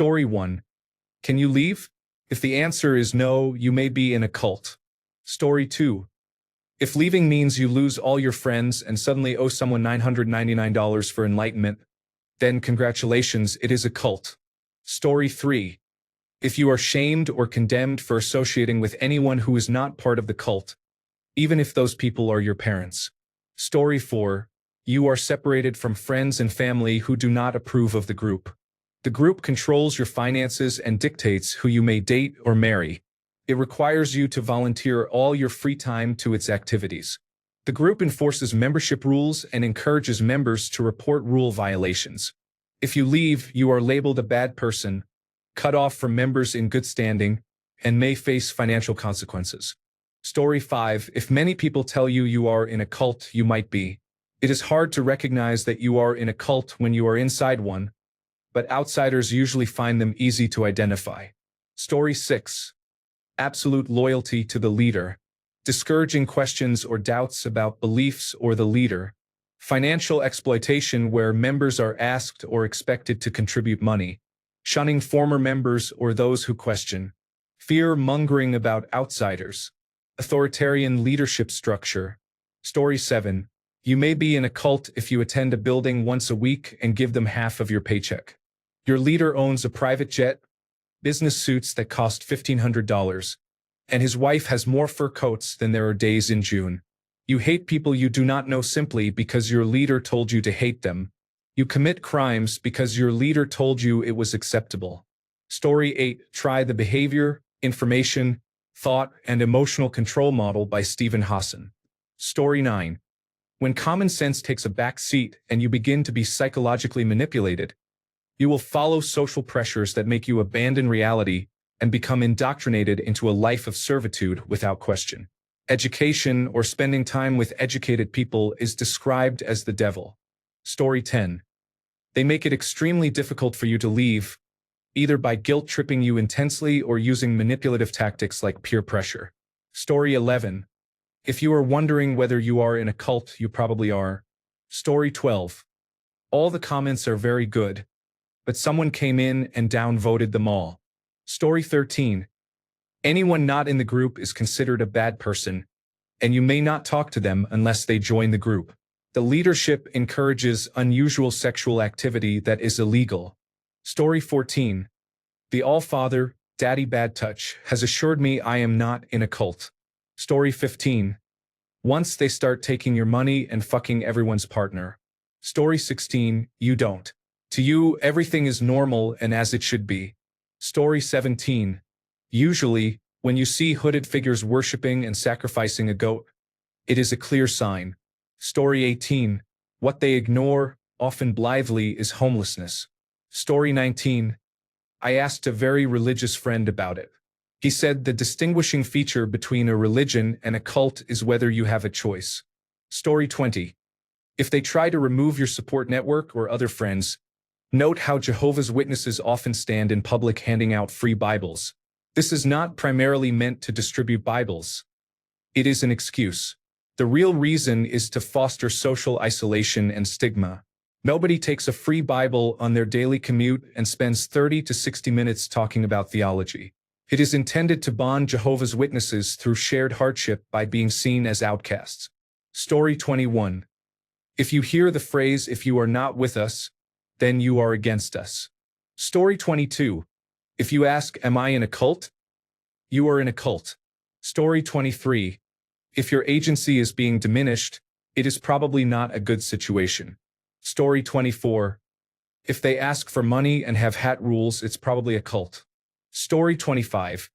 Story 1. Can you leave? If the answer is no, you may be in a cult. Story 2. If leaving means you lose all your friends and suddenly owe someone $999 for enlightenment, then congratulations, it is a cult. Story 3. If you are shamed or condemned for associating with anyone who is not part of the cult, even if those people are your parents. Story 4. You are separated from friends and family who do not approve of the group. The group controls your finances and dictates who you may date or marry. It requires you to volunteer all your free time to its activities. The group enforces membership rules and encourages members to report rule violations. If you leave, you are labeled a bad person, cut off from members in good standing, and may face financial consequences. Story 5. If many people tell you you are in a cult, you might be. It is hard to recognize that you are in a cult when you are inside one, but outsiders usually find them easy to identify. Story 6. Absolute loyalty to the leader. Discouraging questions or doubts about beliefs or the leader. Financial exploitation where members are asked or expected to contribute money. Shunning former members or those who question. Fear-mongering about outsiders. Authoritarian leadership structure. Story 7. You may be in a cult if you attend a building once a week and give them half of your paycheck. Your leader owns a private jet, business suits that cost $1,500, and his wife has more fur coats than there are days in June. You hate people you do not know simply because your leader told you to hate them. You commit crimes because your leader told you it was acceptable. Story 8. Try the Behavior, Information, Thought, and Emotional Control Model by Stephen Hassan. Story 9. When common sense takes a back seat and you begin to be psychologically manipulated, you will follow social pressures that make you abandon reality and become indoctrinated into a life of servitude without question. Education or spending time with educated people is described as the devil. Story 10. They make it extremely difficult for you to leave, either by guilt-tripping you intensely or using manipulative tactics like peer pressure. Story 11. If you are wondering whether you are in a cult, you probably are. Story 12. All the comments are very good, but someone came in and downvoted them all. Story 13. Anyone not in the group is considered a bad person, and you may not talk to them unless they join the group. The leadership encourages unusual sexual activity that is illegal. Story 14. The All-Father, Daddy Bad Touch, has assured me I am not in a cult. Story 15. Once they start taking your money and fucking everyone's partner. Story 16. You don't. To you, everything is normal and as it should be. Story 17. Usually, when you see hooded figures worshipping and sacrificing a goat, it is a clear sign. Story 18. What they ignore, often blithely, is homelessness. Story 19. I asked a very religious friend about it. He said the distinguishing feature between a religion and a cult is whether you have a choice. Story 20. If they try to remove your support network or other friends, note how Jehovah's Witnesses often stand in public handing out free Bibles. This is not primarily meant to distribute Bibles. It is an excuse. The real reason is to foster social isolation and stigma. Nobody takes a free Bible on their daily commute and spends 30 to 60 minutes talking about theology. It is intended to bond Jehovah's Witnesses through shared hardship by being seen as outcasts. Story 21. If you hear the phrase, "If you are not with us, then you are against us." Story 22. If you ask, "Am I in a cult?" You are in a cult. Story 23. If your agency is being diminished, it is probably not a good situation. Story 24. If they ask for money and have hat rules, it's probably a cult. Story 25.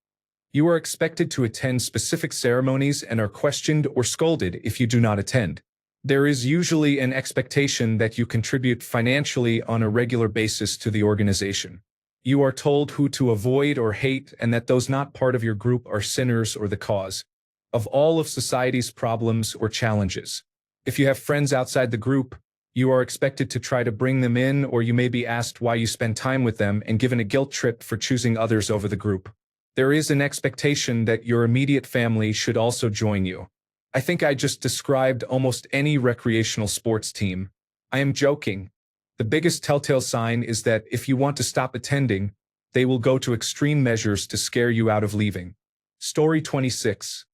You are expected to attend specific ceremonies and are questioned or scolded if you do not attend. There is usually an expectation that you contribute financially on a regular basis to the organization. You are told who to avoid or hate and that those not part of your group are sinners or the cause of all of society's problems or challenges. If you have friends outside the group, you are expected to try to bring them in, or you may be asked why you spend time with them and given a guilt trip for choosing others over the group. There is an expectation that your immediate family should also join you. I think I just described almost any recreational sports team. I am joking. The biggest telltale sign is that if you want to stop attending, they will go to extreme measures to scare you out of leaving. Story 26.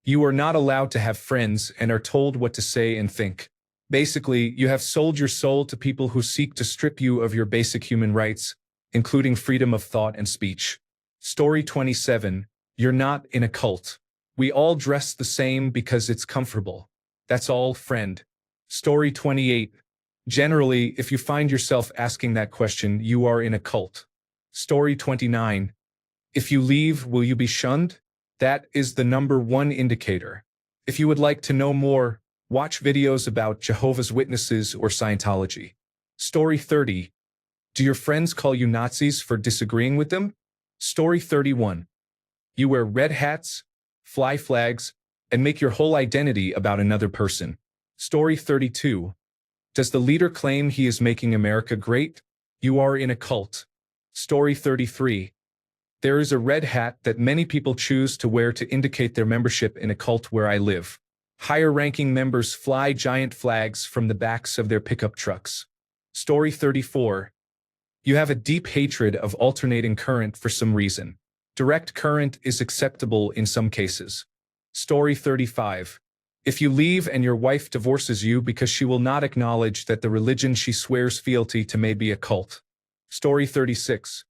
You are not allowed to have friends and are told what to say and think. Basically, you have sold your soul to people who seek to strip you of your basic human rights, including freedom of thought and speech. Story 27. You're not in a cult. We all dress the same because it's comfortable. That's all, friend. Story 28. Generally, if you find yourself asking that question, you are in a cult. Story 29. If you leave, will you be shunned? That is the #1 indicator. If you would like to know more, watch videos about Jehovah's Witnesses or Scientology. Story 30. Do your friends call you Nazis for disagreeing with them? Story 31. You wear red hats, fly flags, and make your whole identity about another person. Story 32. Does the leader claim he is making America great? You are in a cult. Story 33. There is a red hat that many people choose to wear to indicate their membership in a cult where I live. Higher-ranking members fly giant flags from the backs of their pickup trucks. Story 34. You have a deep hatred of alternating current for some reason. Direct current is acceptable in some cases. Story 35. If you leave and your wife divorces you because she will not acknowledge that the religion she swears fealty to may be a cult. Story 36.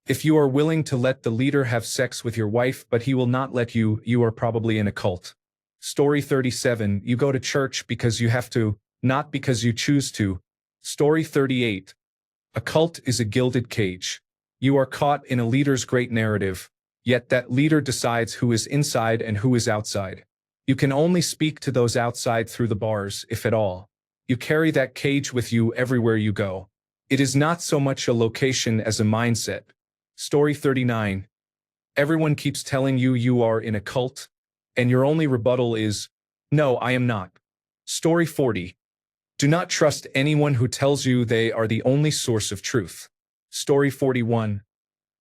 If you are willing to let the leader have sex with your wife but he will not let you, you are probably in a cult. Story 37. You go to church because you have to, not because you choose to. Story 38. A cult is a gilded cage. You are caught in a leader's great narrative, yet that leader decides who is inside and who is outside. You can only speak to those outside through the bars, if at all. You carry that cage with you everywhere you go. It is not so much a location as a mindset. Story 39. Everyone keeps telling you you are in a cult, and your only rebuttal is, no, I am not. Story 40. Do not trust anyone who tells you they are the only source of truth. Story 41.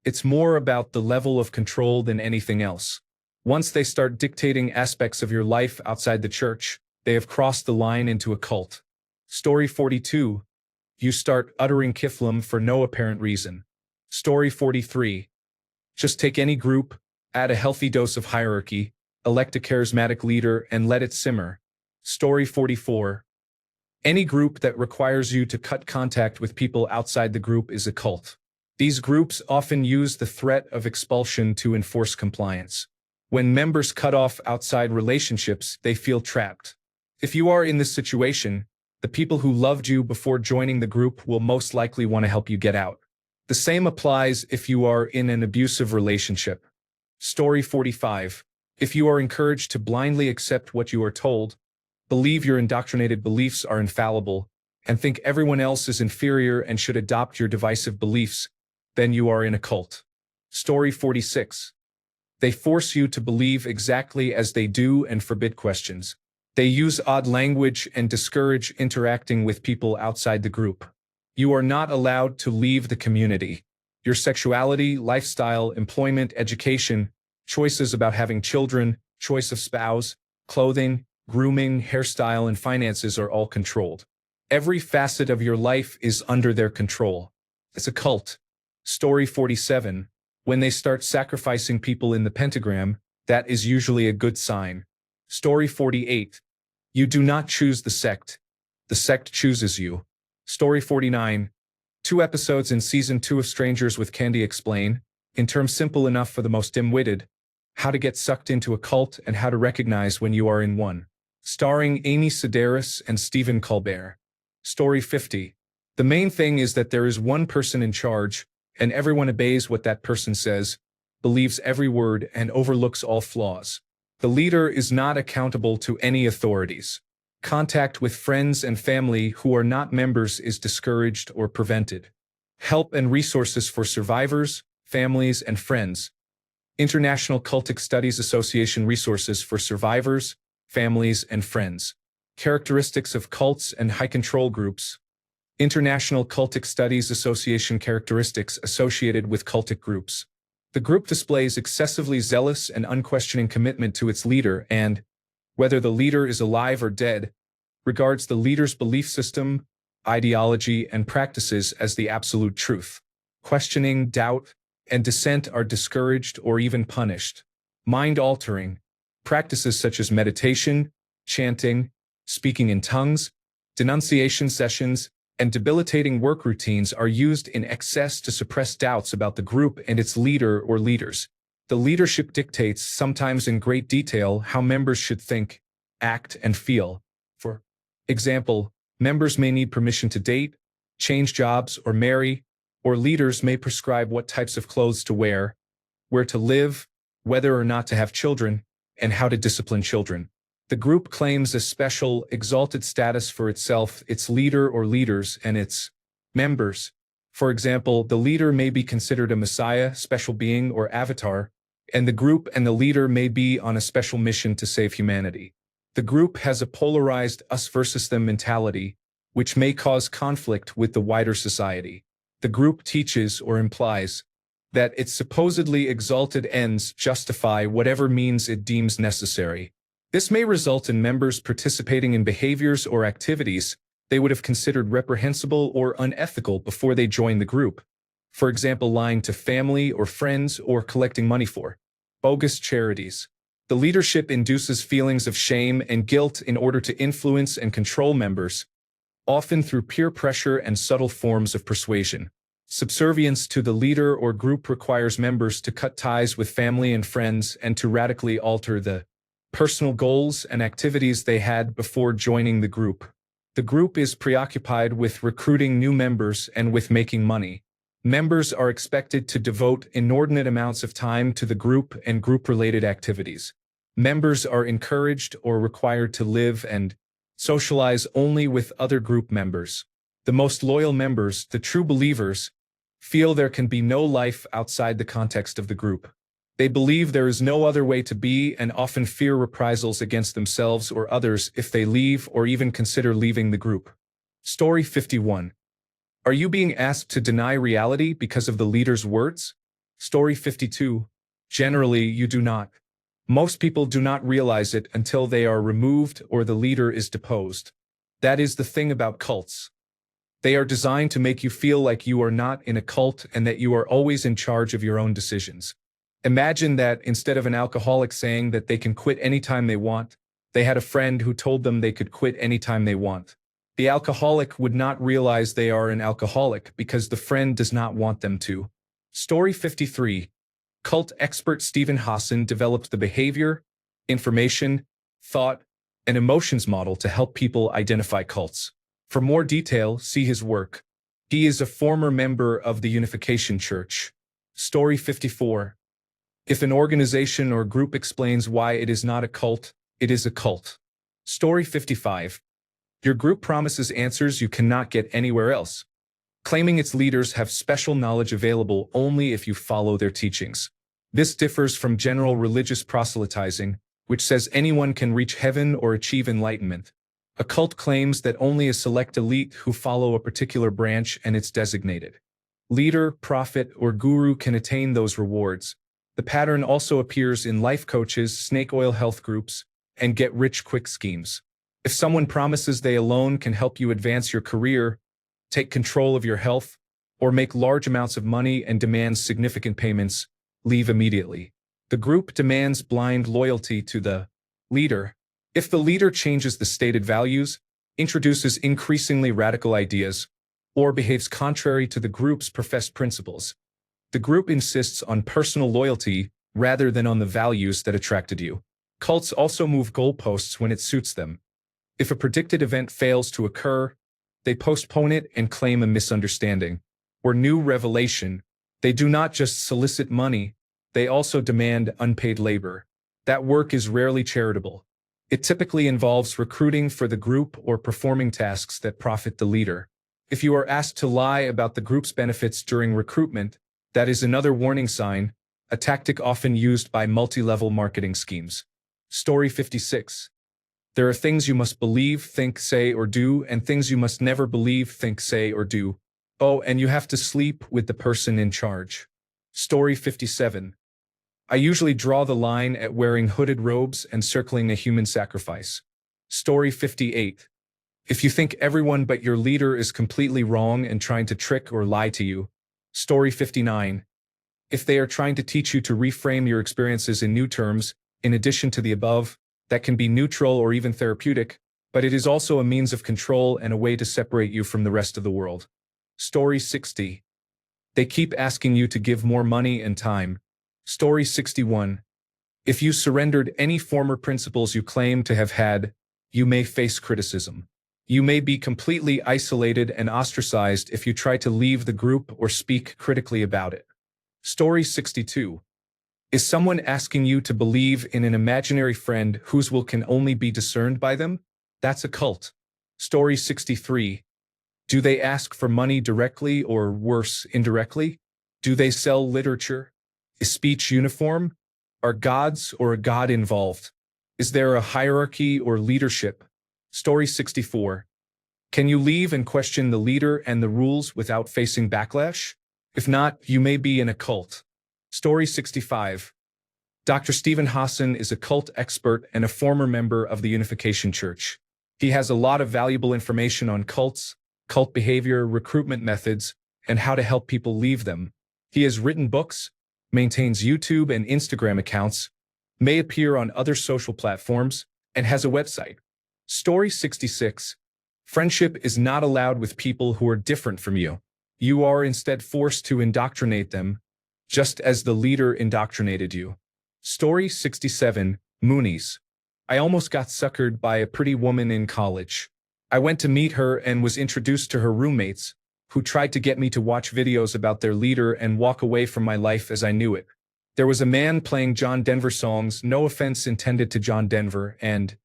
It's more about the level of control than anything else. Once they start dictating aspects of your life outside the church, they have crossed the line into a cult. Story 42. You start uttering kiflim for no apparent reason. Story 43. Just take any group, add a healthy dose of hierarchy, elect a charismatic leader, and let it simmer. Story 44. Any group that requires you to cut contact with people outside the group is a cult. These groups often use the threat of expulsion to enforce compliance. When members cut off outside relationships, they feel trapped. If you are in this situation, the people who loved you before joining the group will most likely want to help you get out. The same applies if you are in an abusive relationship. Story 45. If you are encouraged to blindly accept what you are told, believe your indoctrinated beliefs are infallible, and think everyone else is inferior and should adopt your divisive beliefs, then you are in a cult. Story 46. They force you to believe exactly as they do and forbid questions. They use odd language and discourage interacting with people outside the group. You are not allowed to leave the community. Your sexuality, lifestyle, employment, education, choices about having children, choice of spouse, clothing, grooming, hairstyle, and finances are all controlled. Every facet of your life is under their control. It's a cult. Story 47. When they start sacrificing people in the pentagram, that is usually a good sign. Story 48. You do not choose the sect chooses you. Story 49. 2 episodes in Season 2 of Strangers with Candy explain, in terms simple enough for the most dim-witted, how to get sucked into a cult and how to recognize when you are in one. Starring Amy Sedaris and Stephen Colbert. Story 50. The main thing is that there is one person in charge, and everyone obeys what that person says, believes every word, and overlooks all flaws. The leader is not accountable to any authorities. Contact with friends and family who are not members is discouraged or prevented. Help and resources for survivors, families, and friends. International Cultic Studies Association resources for survivors, families, and friends. Characteristics of cults and high control groups. International Cultic Studies Association characteristics associated with cultic groups. The group displays excessively zealous and unquestioning commitment to its leader and, whether the leader is alive or dead, regards the leader's belief system, ideology, and practices as the absolute truth. Questioning, doubt, and dissent are discouraged or even punished. Mind-altering practices such as meditation, chanting, speaking in tongues, denunciation sessions, and debilitating work routines are used in excess to suppress doubts about the group and its leader or leaders. The leadership dictates, sometimes in great detail, how members should think, act, and feel. For example, members may need permission to date, change jobs, or marry, or leaders may prescribe what types of clothes to wear, where to live, whether or not to have children, and how to discipline children. The group claims a special, exalted status for itself, its leader or leaders, and its members. For example, the leader may be considered a messiah, special being, or avatar, and the group and the leader may be on a special mission to save humanity. The group has a polarized us versus them mentality, which may cause conflict with the wider society. The group teaches or implies that its supposedly exalted ends justify whatever means it deems necessary. This may result in members participating in behaviors or activities they would have considered reprehensible or unethical before they joined the group. For example, lying to family or friends or collecting money for bogus charities. The leadership induces feelings of shame and guilt in order to influence and control members, often through peer pressure and subtle forms of persuasion. Subservience to the leader or group requires members to cut ties with family and friends and to radically alter the personal goals and activities they had before joining the group. The group is preoccupied with recruiting new members and with making money. Members are expected to devote inordinate amounts of time to the group and group-related activities. Members are encouraged or required to live and socialize only with other group members. The most loyal members, the true believers, feel there can be no life outside the context of the group. They believe there is no other way to be and often fear reprisals against themselves or others if they leave or even consider leaving the group. Story 51. Are you being asked to deny reality because of the leader's words? Story 52. Generally, you do not. Most people do not realize it until they are removed or the leader is deposed. That is the thing about cults. They are designed to make you feel like you are not in a cult and that you are always in charge of your own decisions. Imagine that instead of an alcoholic saying that they can quit anytime they want, they had a friend who told them they could quit anytime they want. The alcoholic would not realize they are an alcoholic because the friend does not want them to. Story 53. Cult expert Stephen Hassan developed the behavior, information, thought, and emotions model to help people identify cults. For more detail, see his work. He is a former member of the Unification Church. Story 54. If an organization or group explains why it is not a cult, it is a cult. Story 55. Your group promises answers you cannot get anywhere else, claiming its leaders have special knowledge available only if you follow their teachings. This differs from general religious proselytizing, which says anyone can reach heaven or achieve enlightenment. A cult claims that only a select elite who follow a particular branch and its designated leader, prophet, or guru can attain those rewards. The pattern also appears in life coaches, snake oil health groups, and get-rich-quick schemes. If someone promises they alone can help you advance your career, take control of your health, or make large amounts of money and demands significant payments, leave immediately. The group demands blind loyalty to the leader. If the leader changes the stated values, introduces increasingly radical ideas, or behaves contrary to the group's professed principles, the group insists on personal loyalty rather than on the values that attracted you. Cults also move goalposts when it suits them. If a predicted event fails to occur, they postpone it and claim a misunderstanding or new revelation. They do not just solicit money, they also demand unpaid labor. That work is rarely charitable. It typically involves recruiting for the group or performing tasks that profit the leader. If you are asked to lie about the group's benefits during recruitment, that is another warning sign, a tactic often used by multi-level marketing schemes. Story 56. There are things you must believe, think, say, or do, and things you must never believe, think, say, or do. Oh, and you have to sleep with the person in charge. Story 57. I usually draw the line at wearing hooded robes and circling a human sacrifice. Story 58. If you think everyone but your leader is completely wrong and trying to trick or lie to you. Story 59. If they are trying to teach you to reframe your experiences in new terms, in addition to the above, that can be neutral or even therapeutic, but it is also a means of control and a way to separate you from the rest of the world. Story 60. They keep asking you to give more money and time. Story 61. If you surrendered any former principles you claim to have had, you may face criticism. You may be completely isolated and ostracized if you try to leave the group or speak critically about it. Story 62. Is someone asking you to believe in an imaginary friend whose will can only be discerned by them? That's a cult. Story 63. Do they ask for money directly or, worse, indirectly? Do they sell literature? Is speech uniform? Are gods or a god involved? Is there a hierarchy or leadership? Story 64. Can you leave and question the leader and the rules without facing backlash? If not, you may be in a cult. Story 65. Dr. Stephen Hassan is a cult expert and a former member of the Unification Church. He has a lot of valuable information on cults, cult behavior, recruitment methods, and how to help people leave them. He has written books, maintains YouTube and Instagram accounts, may appear on other social platforms, and has a website. Story 66. Friendship is not allowed with people who are different from you. You are instead forced to indoctrinate them, just as the leader indoctrinated you. Story 67. Moonies. I almost got suckered by a pretty woman in college. I went to meet her and was introduced to her roommates, who tried to get me to watch videos about their leader and walk away from my life as I knew it. There was a man playing John Denver songs, no offense intended to John Denver, and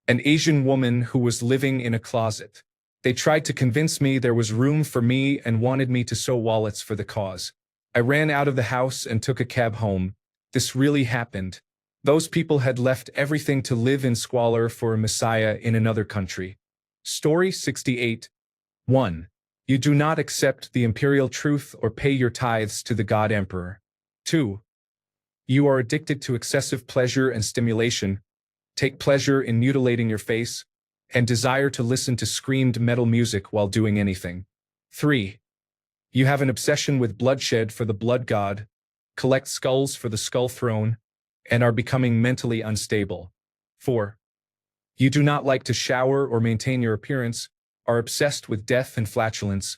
an Asian woman who was living in a closet. They tried to convince me there was room for me and wanted me to sew wallets for the cause. I ran out of the house and took a cab home. This really happened. Those people had left everything to live in squalor for a messiah in another country. Story 68. 1. You do not accept the imperial truth or pay your tithes to the God Emperor. 2. You are addicted to excessive pleasure and stimulation, take pleasure in mutilating your face, and desire to listen to screamed metal music while doing anything. 3. You have an obsession with bloodshed for the blood god, collect skulls for the skull throne, and are becoming mentally unstable. 4. You do not like to shower or maintain your appearance, are obsessed with death and flatulence,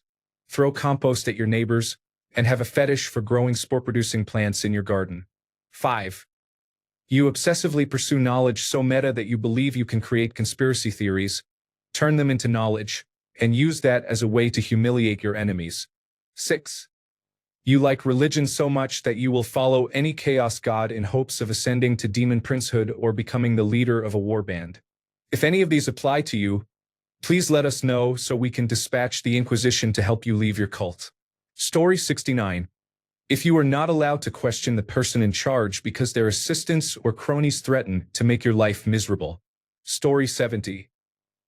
throw compost at your neighbors, and have a fetish for growing spore-producing plants in your garden. 5. You obsessively pursue knowledge so meta that you believe you can create conspiracy theories, turn them into knowledge, and use that as a way to humiliate your enemies. 6. You like religion so much that you will follow any chaos god in hopes of ascending to demon princehood or becoming the leader of a warband. If any of these apply to you, please let us know so we can dispatch the Inquisition to help you leave your cult. Story 69. If you are not allowed to question the person in charge because their assistants or cronies threaten to make your life miserable. Story 70.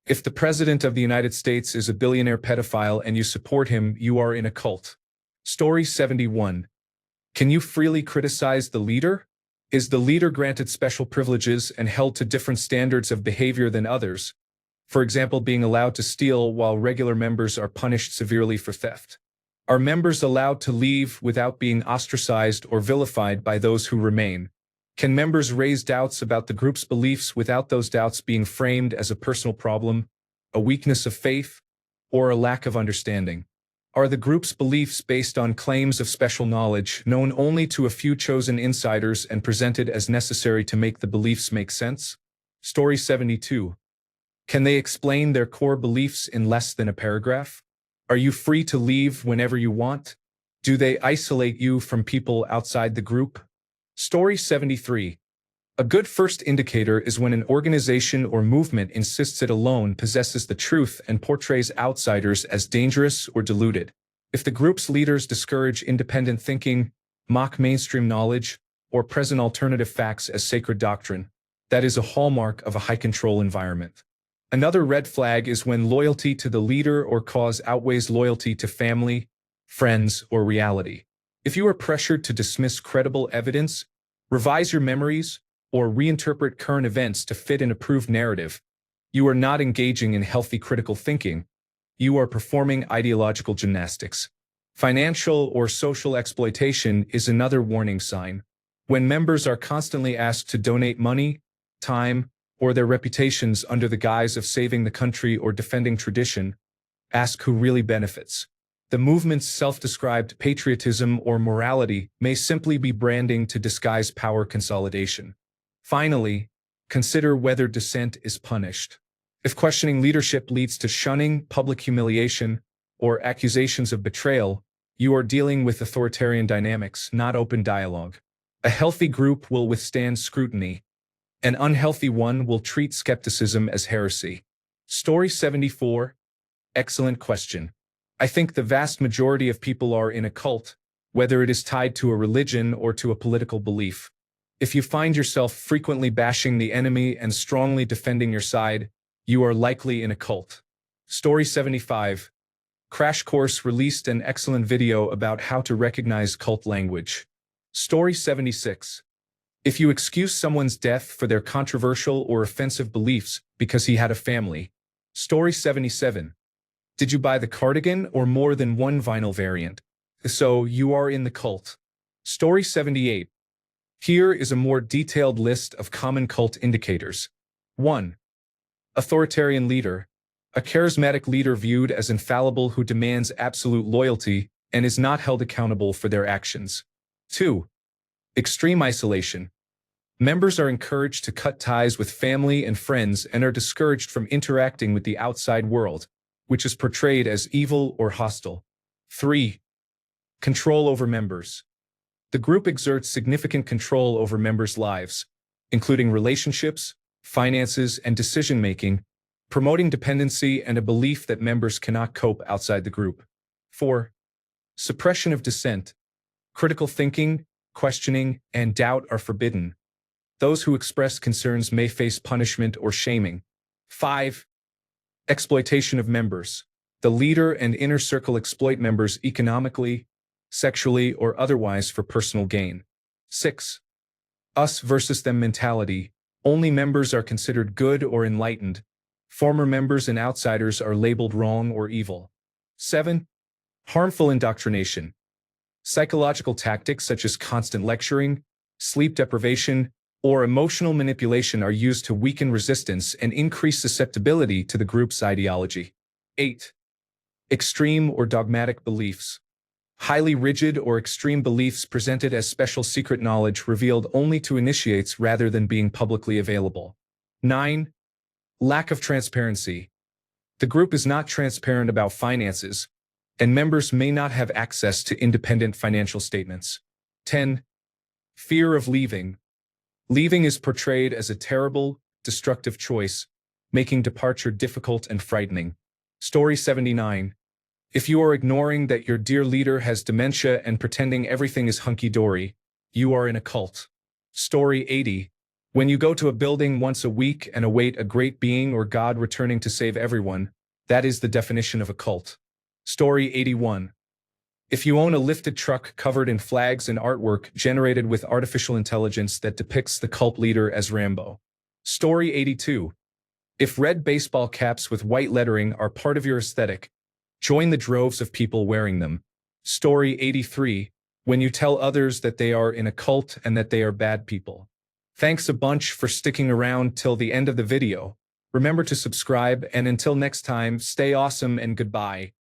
If the President of the United States is a billionaire pedophile and you support him, you are in a cult. Story 71. Can you freely criticize the leader? Is the leader granted special privileges and held to different standards of behavior than others? For example, being allowed to steal while regular members are punished severely for theft. Are members allowed to leave without being ostracized or vilified by those who remain? Can members raise doubts about the group's beliefs without those doubts being framed as a personal problem, a weakness of faith, or a lack of understanding? Are the group's beliefs based on claims of special knowledge known only to a few chosen insiders and presented as necessary to make the beliefs make sense? Story 72. Can they explain their core beliefs in less than a paragraph? Are you free to leave whenever you want? Do they isolate you from people outside the group? Story 73. A good first indicator is when an organization or movement insists it alone possesses the truth and portrays outsiders as dangerous or deluded. If the group's leaders discourage independent thinking, mock mainstream knowledge, or present alternative facts as sacred doctrine, that is a hallmark of a high-control environment. Another red flag is when loyalty to the leader or cause outweighs loyalty to family, friends, or reality. If you are pressured to dismiss credible evidence, revise your memories, or reinterpret current events to fit an approved narrative, you are not engaging in healthy critical thinking. You are performing ideological gymnastics. Financial or social exploitation is another warning sign. When members are constantly asked to donate money, time, or their reputations under the guise of saving the country or defending tradition, ask who really benefits. The movement's self-described patriotism or morality may simply be branding to disguise power consolidation. Finally, consider whether dissent is punished. If questioning leadership leads to shunning, public humiliation, or accusations of betrayal, you are dealing with authoritarian dynamics, not open dialogue. A healthy group will withstand scrutiny. An unhealthy one will treat skepticism as heresy. Story 74. Excellent question. I think the vast majority of people are in a cult, whether it is tied to a religion or to a political belief. If you find yourself frequently bashing the enemy and strongly defending your side, you are likely in a cult. Story 75. Crash Course released an excellent video about how to recognize cult language. Story 76. If you excuse someone's death for their controversial or offensive beliefs because he had a family. Story 77. Did you buy the cardigan or more than one vinyl variant? So you are in the cult. Story 78. Here is a more detailed list of common cult indicators. 1. Authoritarian leader. A charismatic leader viewed as infallible who demands absolute loyalty and is not held accountable for their actions. 2. Extreme isolation. Members are encouraged to cut ties with family and friends and are discouraged from interacting with the outside world, which is portrayed as evil or hostile. 3. Control over members. The group exerts significant control over members' lives, including relationships, finances, and decision-making, promoting dependency and a belief that members cannot cope outside the group. 4. Suppression of dissent. Critical thinking, questioning, and doubt are forbidden. Those who express concerns may face punishment or shaming. 5. Exploitation of members. The leader and inner circle exploit members economically, sexually, or otherwise for personal gain. 6. Us versus them mentality. Only members are considered good or enlightened. Former members and outsiders are labeled wrong or evil. 7. Harmful indoctrination. Psychological tactics such as constant lecturing, sleep deprivation, or emotional manipulation are used to weaken resistance and increase susceptibility to the group's ideology. 8. Extreme or dogmatic beliefs. Highly rigid or extreme beliefs presented as special secret knowledge revealed only to initiates rather than being publicly available. 9. Lack of transparency. The group is not transparent about finances, and members may not have access to independent financial statements. 10. Fear of leaving. Leaving is portrayed as a terrible, destructive choice, making departure difficult and frightening. Story 79. If you are ignoring that your dear leader has dementia and pretending everything is hunky-dory, you are in a cult. Story 80. When you go to a building once a week and await a great being or God returning to save everyone, that is the definition of a cult. Story 81. If you own a lifted truck covered in flags and artwork generated with artificial intelligence that depicts the cult leader as Rambo. Story 82. If red baseball caps with white lettering are part of your aesthetic, join the droves of people wearing them. Story 83. When you tell others that they are in a cult and that they are bad people. Thanks a bunch for sticking around till the end of the video. Remember to subscribe, and until next time, stay awesome and goodbye.